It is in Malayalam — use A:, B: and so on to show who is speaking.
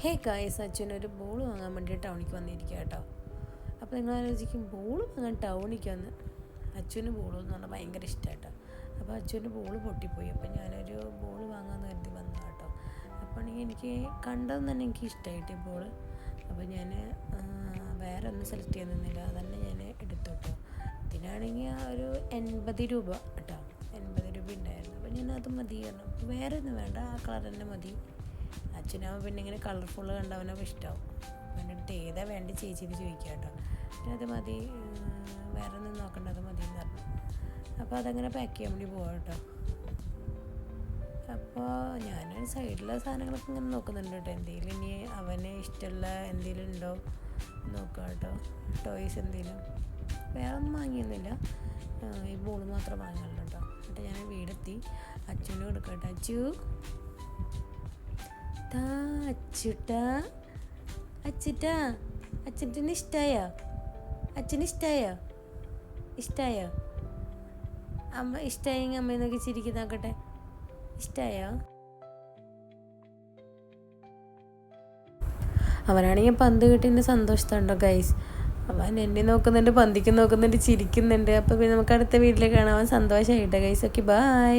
A: ഹേ ഗായ്സ്, അച്ഛനൊരു ബോൾ വാങ്ങാൻ വേണ്ടി ടൗണിലേക്ക് വന്നിരിക്കുക കേട്ടോ. അപ്പോൾ നിങ്ങൾ ആലോചിക്കും, ബോൾ വാങ്ങാൻ ടൗണിലേക്ക് വന്ന്. അച്ഛന് ബോൾ എന്ന് പറഞ്ഞാൽ ഭയങ്കര ഇഷ്ടമായിട്ടോ. അപ്പോൾ അച്ഛൻ്റെ ബോൾ പൊട്ടിപ്പോയി. അപ്പോൾ ഞാനൊരു ബോൾ വാങ്ങാമെന്ന് കരുതി വന്നു കേട്ടോ. അപ്പോൾ എനിക്ക് കണ്ടതെന്ന് തന്നെ എനിക്ക് ഇഷ്ടമായിട്ട് ബോൾ. അപ്പോൾ ഞാൻ വേറെ ഒന്നും സെലക്ട് ചെയ്യുന്നില്ല, അതന്നെ ഞാൻ എടുത്തു കേട്ടോ. ഇതിനാണെങ്കിൽ ഒരു 80 രൂപ കേട്ടോ, 80 രൂപ ഉണ്ടായിരുന്നു. അപ്പോൾ ഞാൻ അത് മതി പറഞ്ഞു. വേറെ ഒന്നും വേണ്ട, ആ കളർ തന്നെ മതി. അച്ഛനാവുമ്പോൾ പിന്നെ ഇങ്ങനെ കളർഫുള്ള് കണ്ടവനപ്പോൾ ഇഷ്ടമാവും. എൻ്റെ അടുത്ത് ഏതാ വേണ്ടി ചേച്ചിക്ക് ചോദിക്കുക കേട്ടോ. പിന്നെ അത് മതി, വേറെ ഒന്നും നോക്കണ്ട, അത് മതി എന്ന് പറഞ്ഞു. അപ്പോൾ അതങ്ങനെ പാക്ക് ചെയ്യാൻ വേണ്ടി പോവാം കേട്ടോ. അപ്പോൾ ഞാൻ സൈഡിലെ സാധനങ്ങളൊക്കെ ഇങ്ങനെ നോക്കുന്നുണ്ട് കേട്ടോ. എന്തെങ്കിലും ഇനി അവന് ഇഷ്ടമുള്ള എന്തെങ്കിലും ഉണ്ടോ നോക്കാം കേട്ടോ. ടോയ്സ് എന്തെങ്കിലും. വേറെ ഒന്നും വാങ്ങിയൊന്നുമില്ല, ഈ ബോൾ മാത്രം വാങ്ങുള്ളൂ കേട്ടോ. എന്നിട്ട് ഞാൻ വീടെത്തി അച്ഛനും കൊടുക്കാം കേട്ടോ. അച്ഛുട്ടാ, അച്ഛന് ഇഷ്ടമായോ? ഇഷ്ടമായോ? അമ്മ ഇഷ്ടമായെങ്കിൽ അമ്മ നോക്കി ചിരിക്കുന്ന നോക്കട്ടെ. ഇഷ്ടമായോ? അവനാണെങ്കിൽ പന്ത് കിട്ടിയതിൻ്റെ സന്തോഷത്തുണ്ടോ ഗൈസ്. അവൻ എന്നെ നോക്കുന്നുണ്ട്, പന്തിക്ക് നോക്കുന്നുണ്ട്, ചിരിക്കുന്നുണ്ട്. അപ്പോൾ പിന്നെ നമുക്ക് അടുത്ത വീട്ടിലേക്ക് കാണാൻ അവൻ സന്തോഷമായിട്ടോ ഗൈസ്. Okay, by.